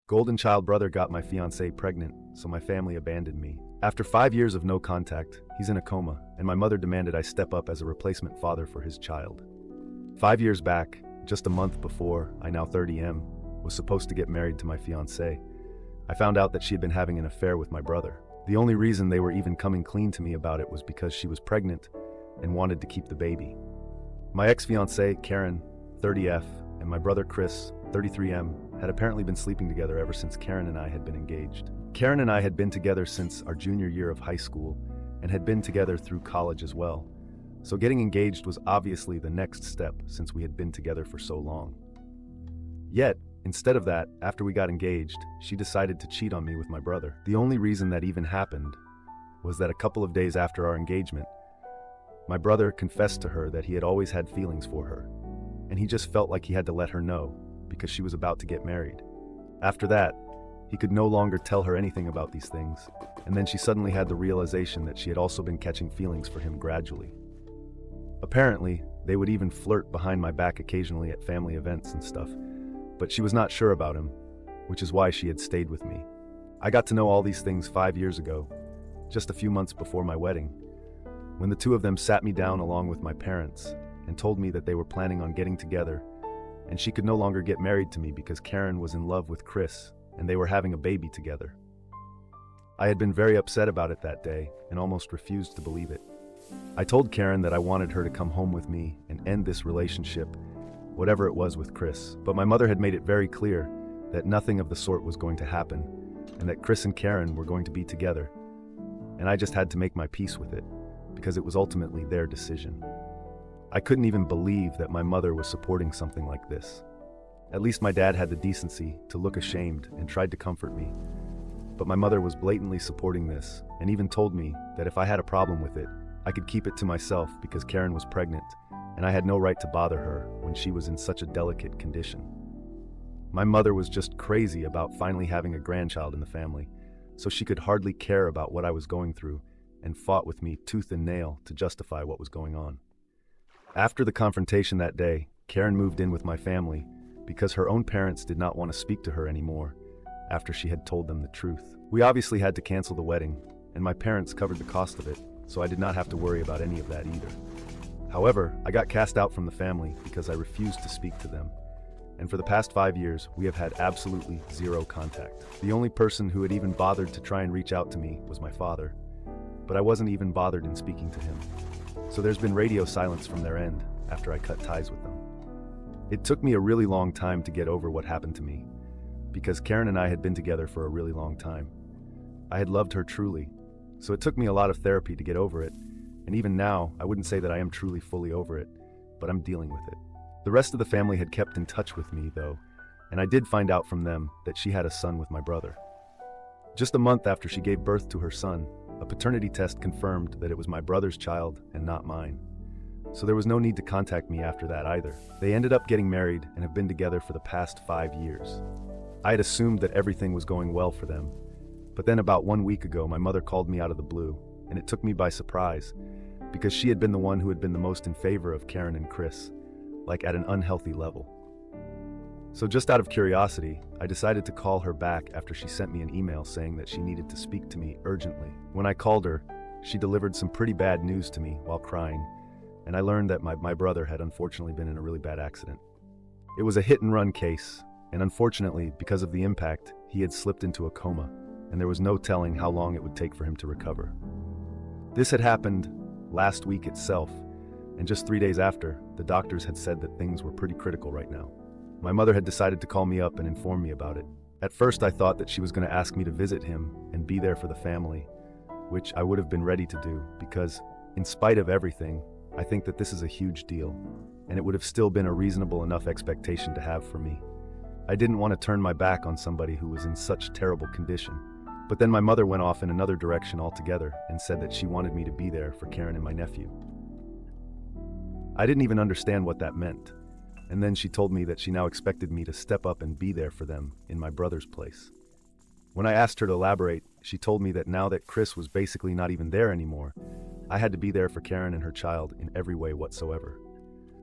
Golden child brother got my fiancée pregnant, so my family abandoned me. After 5 years of no contact, he's in a coma, and my mother demanded I step up as a replacement father for his child. 5 years back, just a month before I, now 30M, was supposed to get married to my fiancée, I found out that she had been having an affair with my brother. The only reason they were even coming clean to me about it was because she was pregnant and wanted to keep the baby. My ex-fiancée, Karen, 30F, and my brother Chris, 33M, had apparently been sleeping together ever since Karen and I had been engaged. Karen and I had been together since our junior year of high school and had been together through college as well. So getting engaged was obviously the next step since we had been together for so long. Yet, instead of that, after we got engaged, she decided to cheat on me with my brother. The only reason that even happened was that a couple of days after our engagement, my brother confessed to her that he had always had feelings for her, and he just felt like he had to let her know because she was about to get married. After that, he could no longer tell her anything about these things, and then she suddenly had the realization that she had also been catching feelings for him gradually. Apparently, they would even flirt behind my back occasionally at family events and stuff, but she was not sure about him, which is why she had stayed with me. I got to know all these things 5 years ago, just a few months before my wedding, when the two of them sat me down along with my parents and told me that they were planning on getting together, and she could no longer get married to me because Karen was in love with Chris and they were having a baby together. I had been very upset about it that day and almost refused to believe it. I told Karen that I wanted her to come home with me and end this relationship, whatever it was with Chris, but my mother had made it very clear that nothing of the sort was going to happen and that Chris and Karen were going to be together, and I just had to make my peace with it because it was ultimately their decision. I couldn't even believe that my mother was supporting something like this. At least my dad had the decency to look ashamed and tried to comfort me, but my mother was blatantly supporting this and even told me that if I had a problem with it, I could keep it to myself because Karen was pregnant and I had no right to bother her when she was in such a delicate condition. My mother was just crazy about finally having a grandchild in the family, so she could hardly care about what I was going through and fought with me tooth and nail to justify what was going on. After the confrontation that day, Karen moved in with my family because her own parents did not want to speak to her anymore after she had told them the truth. We obviously had to cancel the wedding, and my parents covered the cost of it, so I did not have to worry about any of that either. However, I got cast out from the family because I refused to speak to them, and for the past 5 years, we have had absolutely zero contact. The only person who had even bothered to try and reach out to me was my father, but I wasn't even bothered in speaking to him. So there's been radio silence from their end after I cut ties with them. It took me a really long time to get over what happened to me, because Karen and I had been together for a really long time. I had loved her truly, so it took me a lot of therapy to get over it, and even now, I wouldn't say that I am truly fully over it, but I'm dealing with it. The rest of the family had kept in touch with me, though, and I did find out from them that she had a son with my brother. Just a month after she gave birth to her son, a paternity test confirmed that it was my brother's child and not mine. So there was no need to contact me after that either. They ended up getting married and have been together for the past 5 years. I had assumed that everything was going well for them, but then about 1 week ago, my mother called me out of the blue, and it took me by surprise, because she had been the one who had been the most in favor of Karen and Chris, like at an unhealthy level. So just out of curiosity, I decided to call her back after she sent me an email saying that she needed to speak to me urgently. When I called her, she delivered some pretty bad news to me while crying, and I learned that my brother had unfortunately been in a really bad accident. It was a hit-and-run case, and unfortunately, because of the impact, he had slipped into a coma, and there was no telling how long it would take for him to recover. This had happened last week itself, and just 3 days after, the doctors had said that things were pretty critical right now. My mother had decided to call me up and inform me about it. At first, I thought that she was going to ask me to visit him and be there for the family, which I would have been ready to do because, in spite of everything, I think that this is a huge deal, and it would have still been a reasonable enough expectation to have for me. I didn't want to turn my back on somebody who was in such terrible condition. But then my mother went off in another direction altogether and said that she wanted me to be there for Karen and my nephew. I didn't even understand what that meant, and then she told me that she now expected me to step up and be there for them in my brother's place. When I asked her to elaborate, she told me that now that Chris was basically not even there anymore, I had to be there for Karen and her child in every way whatsoever.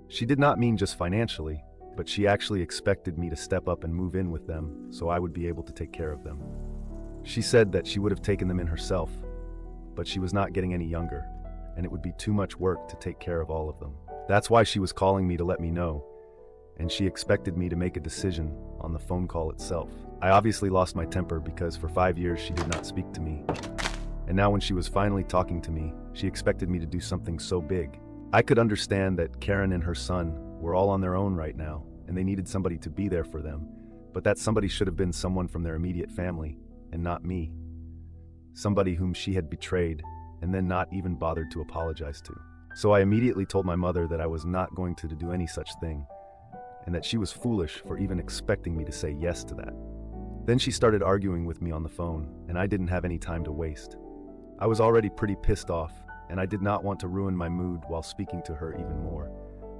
She did not mean just financially, but she actually expected me to step up and move in with them so I would be able to take care of them. She said that she would have taken them in herself, but she was not getting any younger, and it would be too much work to take care of all of them. That's why she was calling me to let me know, and she expected me to make a decision on the phone call itself. I obviously lost my temper because for 5 years she did not speak to me, and now when she was finally talking to me, she expected me to do something so big. I could understand that Karen and her son were all on their own right now, and they needed somebody to be there for them, but that somebody should have been someone from their immediate family, and not me. Somebody whom she had betrayed, and then not even bothered to apologize to. So I immediately told my mother that I was not going to do any such thing, and that she was foolish for even expecting me to say yes to that. Then she started arguing with me on the phone, and I didn't have any time to waste. I was already pretty pissed off, and I did not want to ruin my mood while speaking to her even more.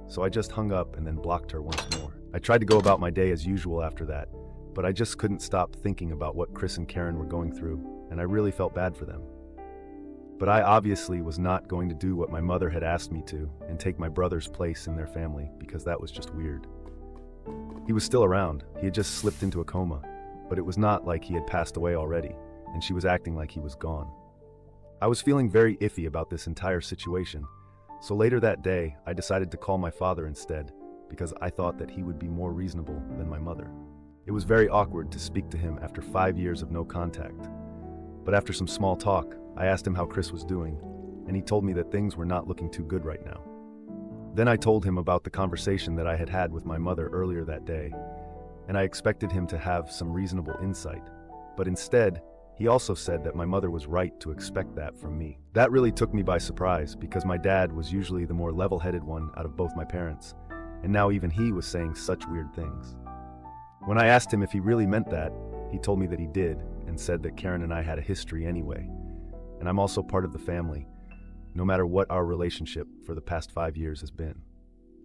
So I just hung up and then blocked her once more. I tried to go about my day as usual after that, but I just couldn't stop thinking about what Chris and Karen were going through, and I really felt bad for them. But I obviously was not going to do what my mother had asked me to and take my brother's place in their family, because that was just weird. He was still around. He had just slipped into a coma, but it was not like he had passed away already, and she was acting like he was gone. I was feeling very iffy about this entire situation, so later that day I decided to call my father instead, because I thought that he would be more reasonable than my mother. It was very awkward to speak to him after 5 years of no contact, but after some small talk, I asked him how Chris was doing, and he told me that things were not looking too good right now. Then I told him about the conversation that I had had with my mother earlier that day, and I expected him to have some reasonable insight, but instead, he also said that my mother was right to expect that from me. That really took me by surprise, because my dad was usually the more level-headed one out of both my parents, and now even he was saying such weird things. When I asked him if he really meant that, he told me that he did, and said that Karen and I had a history anyway, and I'm also part of the family, no matter what our relationship for the past 5 years has been.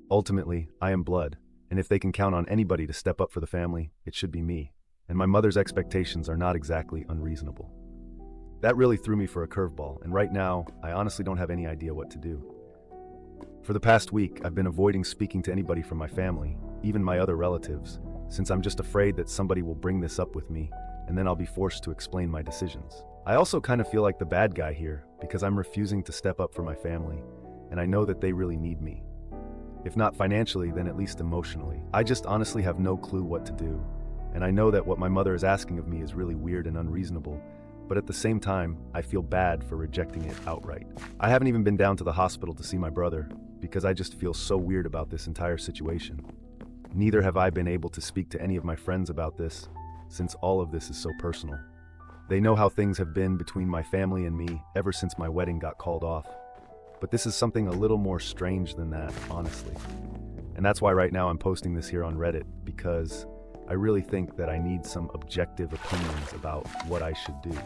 Ultimately, I am blood, and if they can count on anybody to step up for the family, it should be me. And my mother's expectations are not exactly unreasonable. That really threw me for a curveball, and right now, I honestly don't have any idea what to do. For the past week, I've been avoiding speaking to anybody from my family, even my other relatives, since I'm just afraid that somebody will bring this up with me, and then I'll be forced to explain my decisions. I also kind of feel like the bad guy here, because I'm refusing to step up for my family, and I know that they really need me. If not financially, then at least emotionally. I just honestly have no clue what to do. And I know that what my mother is asking of me is really weird and unreasonable, but at the same time, I feel bad for rejecting it outright. I haven't even been down to the hospital to see my brother, because I just feel so weird about this entire situation. Neither have I been able to speak to any of my friends about this, since all of this is so personal. They know how things have been between my family and me ever since my wedding got called off, but this is something a little more strange than that, honestly. And that's why right now I'm posting this here on Reddit, because I really think that I need some objective opinions about what I should do.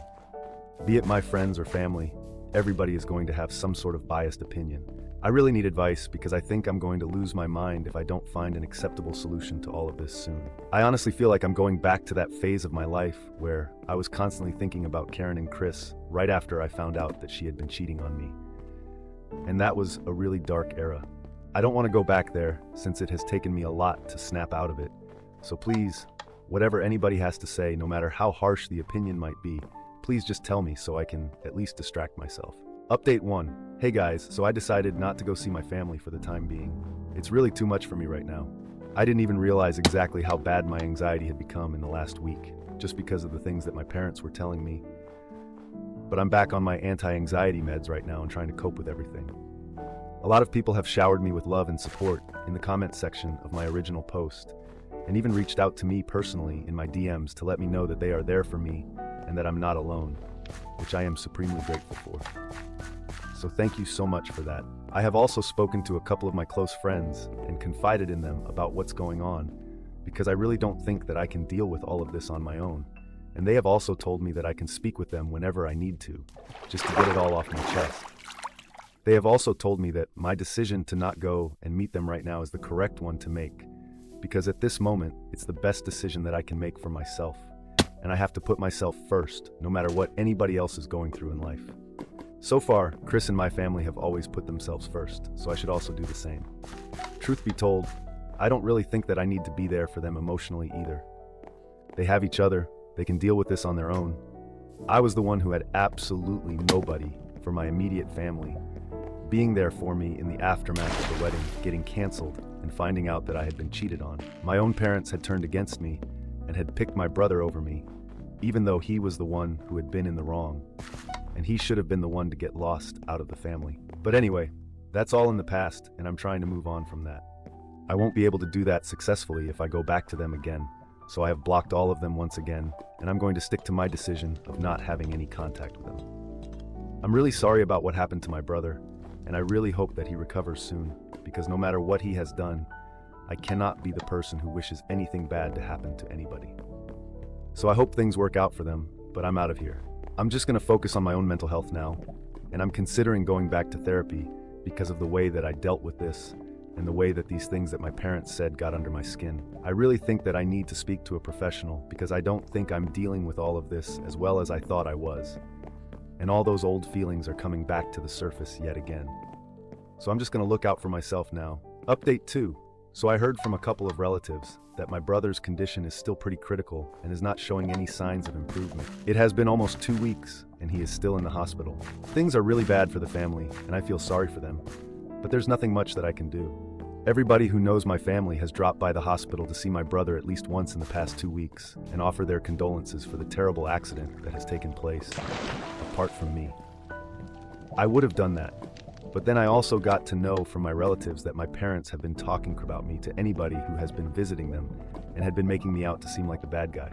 Be it my friends or family, everybody is going to have some sort of biased opinion. I really need advice because I think I'm going to lose my mind if I don't find an acceptable solution to all of this soon. I honestly feel like I'm going back to that phase of my life where I was constantly thinking about Karen and Chris right after I found out that she had been cheating on me. And that was a really dark era. I don't want to go back there since it has taken me a lot to snap out of it. So please, whatever anybody has to say, no matter how harsh the opinion might be, please just tell me so I can at least distract myself. Update 1. Hey guys, so I decided not to go see my family for the time being. It's really too much for me right now. I didn't even realize exactly how bad my anxiety had become in the last week, just because of the things that my parents were telling me. But I'm back on my anti-anxiety meds right now and trying to cope with everything. A lot of people have showered me with love and support in the comment section of my original post, and even reached out to me personally in my DMs to let me know that they are there for me and that I'm not alone, which I am supremely grateful for. So thank you so much for that. I have also spoken to a couple of my close friends and confided in them about what's going on, because I really don't think that I can deal with all of this on my own. And they have also told me that I can speak with them whenever I need to, just to get it all off my chest. They have also told me that my decision to not go and meet them right now is the correct one to make, because at this moment, it's the best decision that I can make for myself, and I have to put myself first, no matter what anybody else is going through in life. So far, Chris and my family have always put themselves first, so I should also do the same. Truth be told, I don't really think that I need to be there for them emotionally either. They have each other, they can deal with this on their own. I was the one who had absolutely nobody for my immediate family, being there for me in the aftermath of the wedding, getting canceled, and finding out that I had been cheated on. My own parents had turned against me and had picked my brother over me, even though he was the one who had been in the wrong, and he should have been the one to get lost out of the family. But anyway, that's all in the past, and I'm trying to move on from that. I won't be able to do that successfully if I go back to them again, so I have blocked all of them once again, and I'm going to stick to my decision of not having any contact with them. I'm really sorry about what happened to my brother, and I really hope that he recovers soon, because no matter what he has done, I cannot be the person who wishes anything bad to happen to anybody. So I hope things work out for them, but I'm out of here. I'm just going to focus on my own mental health now, and I'm considering going back to therapy because of the way that I dealt with this and the way that these things that my parents said got under my skin. I really think that I need to speak to a professional because I don't think I'm dealing with all of this as well as I thought I was. And all those old feelings are coming back to the surface yet again. So I'm just going to look out for myself now. Update 2. So I heard from a couple of relatives that my brother's condition is still pretty critical and is not showing any signs of improvement. It has been almost 2 weeks and he is still in the hospital. Things are really bad for the family and I feel sorry for them, but there's nothing much that I can do. Everybody who knows my family has dropped by the hospital to see my brother at least once in the past 2 weeks and offer their condolences for the terrible accident that has taken place, apart from me. I would have done that, but then I also got to know from my relatives that my parents have been talking about me to anybody who has been visiting them and had been making me out to seem like the bad guy.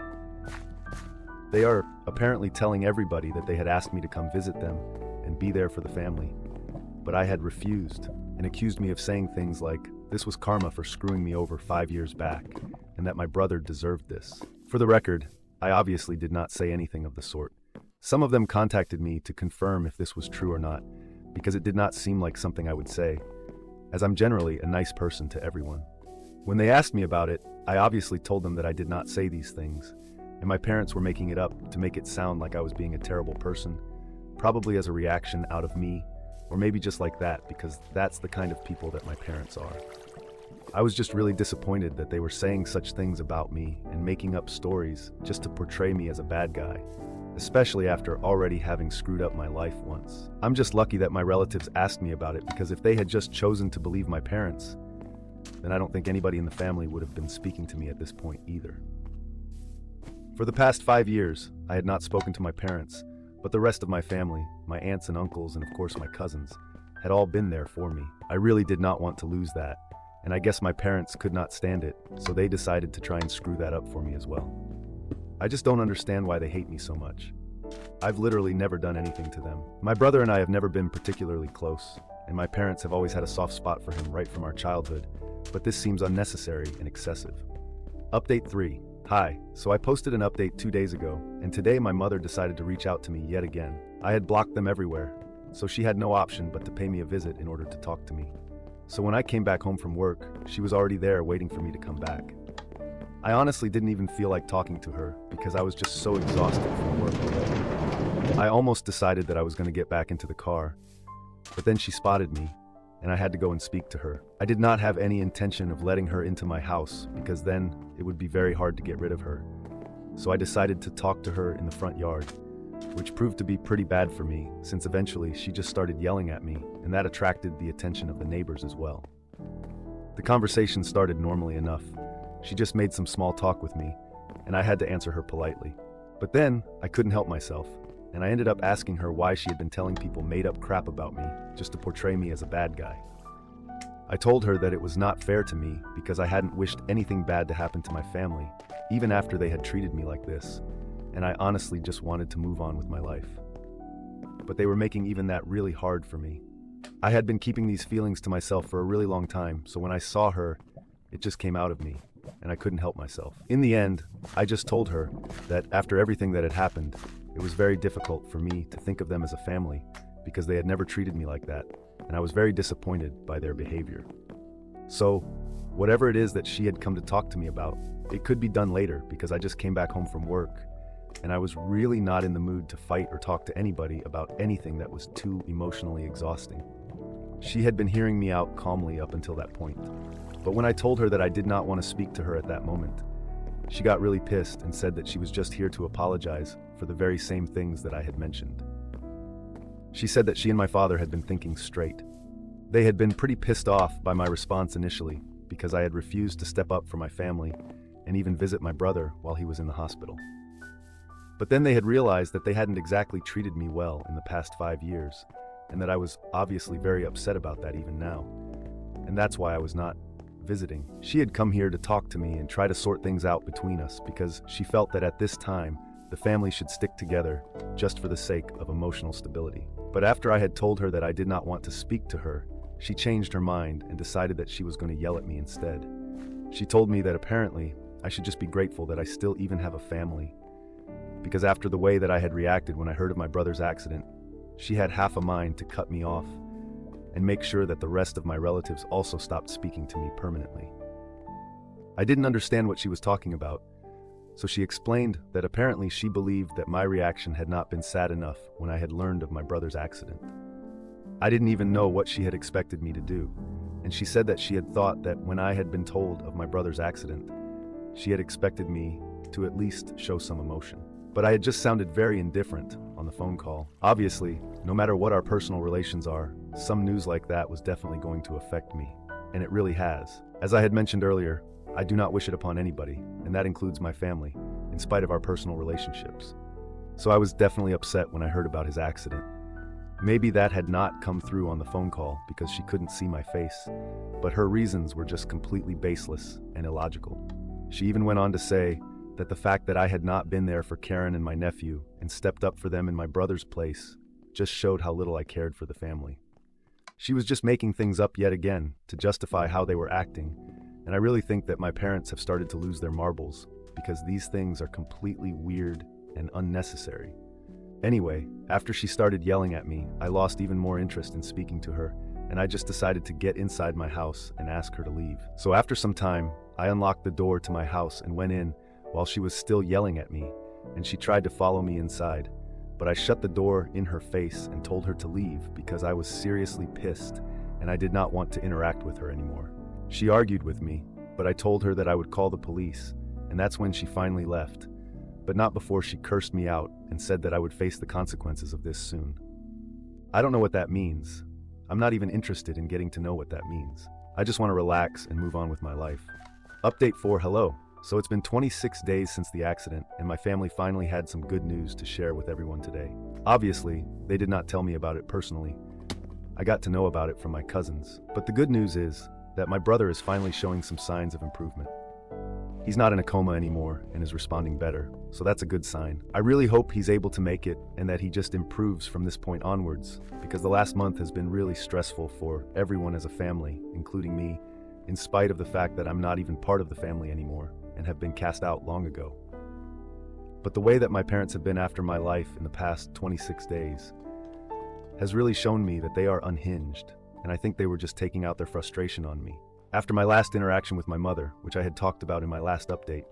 They are apparently telling everybody that they had asked me to come visit them and be there for the family, but I had refused and accused me of saying things like this was karma for screwing me over 5 years back and that my brother deserved this. For the record, I obviously did not say anything of the sort. Some of them contacted me to confirm if this was true or not, because it did not seem like something I would say, as I'm generally a nice person to everyone. When they asked me about it, I obviously told them that I did not say these things, and my parents were making it up to make it sound like I was being a terrible person, probably as a reaction out of me, or maybe just like that, because that's the kind of people that my parents are. I was just really disappointed that they were saying such things about me and making up stories just to portray me as a bad guy, especially after already having screwed up my life once. I'm just lucky that my relatives asked me about it, because if they had just chosen to believe my parents, then I don't think anybody in the family would have been speaking to me at this point either. For the past 5 years, I had not spoken to my parents, but the rest of my family, my aunts and uncles, and of course my cousins, had all been there for me. I really did not want to lose that, and I guess my parents could not stand it, so they decided to try and screw that up for me as well. I just don't understand why they hate me so much. I've literally never done anything to them. My brother and I have never been particularly close, and my parents have always had a soft spot for him right from our childhood, but this seems unnecessary and excessive. Update 3. Hi, so I posted an update 2 days ago, and today my mother decided to reach out to me yet again. I had blocked them everywhere, so she had no option but to pay me a visit in order to talk to me. So when I came back home from work, she was already there waiting for me to come back. I honestly didn't even feel like talking to her because I was just so exhausted from work already. I almost decided that I was going to get back into the car, but then she spotted me, and I had to go and speak to her. I did not have any intention of letting her into my house because then it would be very hard to get rid of her. So I decided to talk to her in the front yard, which proved to be pretty bad for me since eventually she just started yelling at me, and that attracted the attention of the neighbors as well. The conversation started normally enough. She just made some small talk with me, and I had to answer her politely. But then I couldn't help myself, and I ended up asking her why she had been telling people made-up crap about me just to portray me as a bad guy. I told her that it was not fair to me because I hadn't wished anything bad to happen to my family, even after they had treated me like this, and I honestly just wanted to move on with my life. But they were making even that really hard for me. I had been keeping these feelings to myself for a really long time, so when I saw her, it just came out of me, and I couldn't help myself. In the end, I just told her that after everything that had happened, it was very difficult for me to think of them as a family because they had never treated me like that, and I was very disappointed by their behavior. So, whatever it is that she had come to talk to me about, it could be done later because I just came back home from work, and I was really not in the mood to fight or talk to anybody about anything that was too emotionally exhausting. She had been hearing me out calmly up until that point. But when I told her that I did not want to speak to her at that moment, she got really pissed and said that she was just here to apologize for the very same things that I had mentioned. She said that she and my father had been thinking straight. They had been pretty pissed off by my response initially because I had refused to step up for my family and even visit my brother while he was in the hospital. But then they had realized that they hadn't exactly treated me well in the past 5 years, and that I was obviously very upset about that even now. And that's why I was not visiting. She had come here to talk to me and try to sort things out between us because she felt that at this time, the family should stick together just for the sake of emotional stability. But after I had told her that I did not want to speak to her, she changed her mind and decided that she was going to yell at me instead. She told me that apparently I should just be grateful that I still even have a family, because after the way that I had reacted when I heard of my brother's accident, she had half a mind to cut me off and make sure that the rest of my relatives also stopped speaking to me permanently. I didn't understand what she was talking about, so she explained that apparently she believed that my reaction had not been sad enough when I had learned of my brother's accident. I didn't even know what she had expected me to do, and she said that she had thought that when I had been told of my brother's accident, she had expected me to at least show some emotion. But I had just sounded very indifferent on the phone call. Obviously, no matter what our personal relations are, some news like that was definitely going to affect me, and it really has. As I had mentioned earlier, I do not wish it upon anybody, and that includes my family, in spite of our personal relationships. So I was definitely upset when I heard about his accident. Maybe that had not come through on the phone call because she couldn't see my face, but her reasons were just completely baseless and illogical. She even went on to say that the fact that I had not been there for Karen and my nephew and stepped up for them in my brother's place just showed how little I cared for the family. She was just making things up yet again to justify how they were acting, and I really think that my parents have started to lose their marbles because these things are completely weird and unnecessary. Anyway, after she started yelling at me, I lost even more interest in speaking to her, and I just decided to get inside my house and ask her to leave. So after some time, I unlocked the door to my house and went in while she was still yelling at me, and she tried to follow me inside. But I shut the door in her face and told her to leave because I was seriously pissed and I did not want to interact with her anymore. She argued with me, but I told her that I would call the police, and that's when she finally left, but not before she cursed me out and said that I would face the consequences of this soon. I don't know what that means. I'm not even interested in getting to know what that means. I just want to relax and move on with my life. Update 4, hello. So it's been 26 days since the accident, and my family finally had some good news to share with everyone today. Obviously, they did not tell me about it personally. I got to know about it from my cousins. But the good news is that my brother is finally showing some signs of improvement. He's not in a coma anymore and is responding better, so that's a good sign. I really hope he's able to make it and that he just improves from this point onwards, because the last month has been really stressful for everyone as a family, including me, in spite of the fact that I'm not even part of the family anymore and have been cast out long ago. But the way that my parents have been after my life in the past 26 days has really shown me that they are unhinged, and I think they were just taking out their frustration on me. After my last interaction with my mother, which I had talked about in my last update,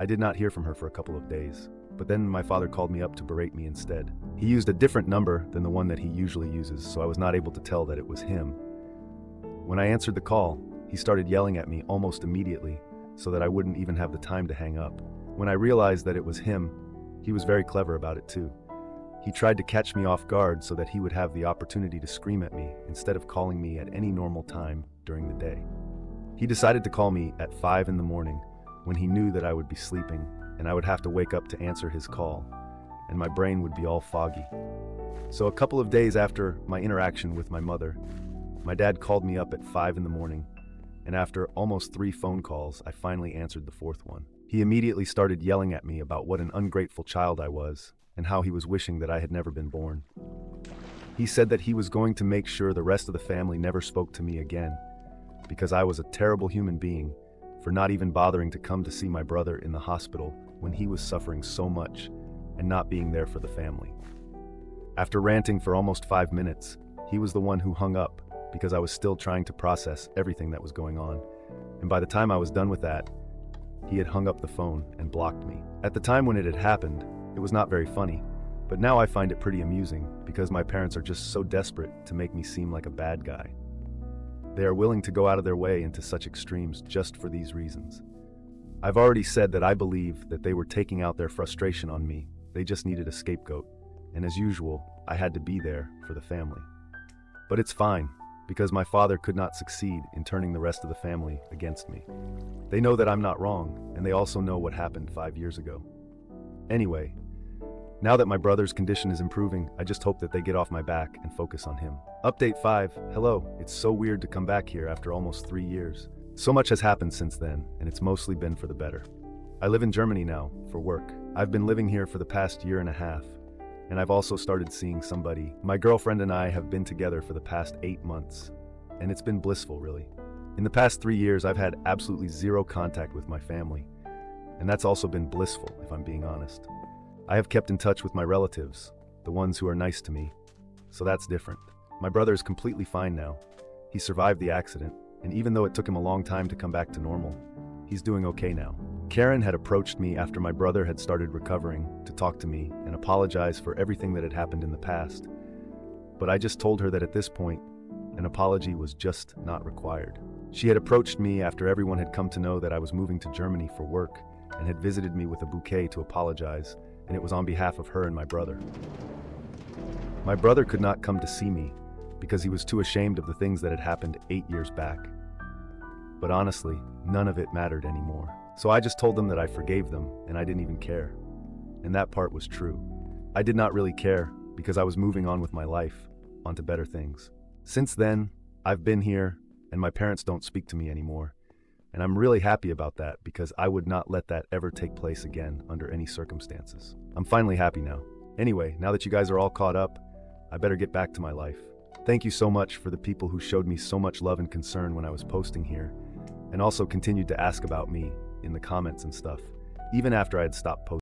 I did not hear from her for a couple of days, but then my father called me up to berate me instead. He used a different number than the one that he usually uses, so I was not able to tell that it was him. When I answered the call, he started yelling at me almost immediately, so that I wouldn't even have the time to hang up. When I realized that it was him, he was very clever about it too. He tried to catch me off guard so that he would have the opportunity to scream at me instead of calling me at any normal time during the day. He decided to call me at 5 in the morning when he knew that I would be sleeping and I would have to wake up to answer his call, and my brain would be all foggy. So a couple of days after my interaction with my mother, my dad called me up at 5 in the morning, and after almost 3 phone calls, I finally answered the 4th one. He immediately started yelling at me about what an ungrateful child I was and how he was wishing that I had never been born. He said that he was going to make sure the rest of the family never spoke to me again because I was a terrible human being for not even bothering to come to see my brother in the hospital when he was suffering so much and not being there for the family. After ranting for almost 5 minutes, he was the one who hung up because I was still trying to process everything that was going on. And by the time I was done with that, he had hung up the phone and blocked me. At the time when it had happened, it was not very funny, but now I find it pretty amusing because my parents are just so desperate to make me seem like a bad guy. They are willing to go out of their way into such extremes just for these reasons. I've already said that I believe that they were taking out their frustration on me. They just needed a scapegoat. And as usual, I had to be there for the family. But it's fine, because my father could not succeed in turning the rest of the family against me. They know that I'm not wrong, and they also know what happened 5 years ago. Anyway, now that my brother's condition is improving, I just hope that they get off my back and focus on him. Update 5. Hello, it's so weird to come back here after almost 3 years. So much has happened since then, and it's mostly been for the better. I live in Germany now, for work. I've been living here for the past year and a half, and I've also started seeing somebody. My girlfriend and I have been together for the past 8 months, and it's been blissful, really. In the past 3 years, I've had absolutely zero contact with my family, and that's also been blissful, if I'm being honest. I have kept in touch with my relatives, the ones who are nice to me, so that's different. My brother is completely fine now. He survived the accident, and even though it took him a long time to come back to normal, he's doing okay now. Karen had approached me after my brother had started recovering to talk to me and apologize for everything that had happened in the past. But I just told her that at this point, an apology was just not required. She had approached me after everyone had come to know that I was moving to Germany for work and had visited me with a bouquet to apologize, and it was on behalf of her and my brother. My brother could not come to see me because he was too ashamed of the things that had happened 8 years back. But honestly, none of it mattered anymore. So I just told them that I forgave them and I didn't even care. And that part was true. I did not really care because I was moving on with my life, onto better things. Since then, I've been here and my parents don't speak to me anymore. And I'm really happy about that because I would not let that ever take place again under any circumstances. I'm finally happy now. Anyway, now that you guys are all caught up, I better get back to my life. Thank you so much for the people who showed me so much love and concern when I was posting here, and also continued to ask about me in the comments and stuff, even after I had stopped posting.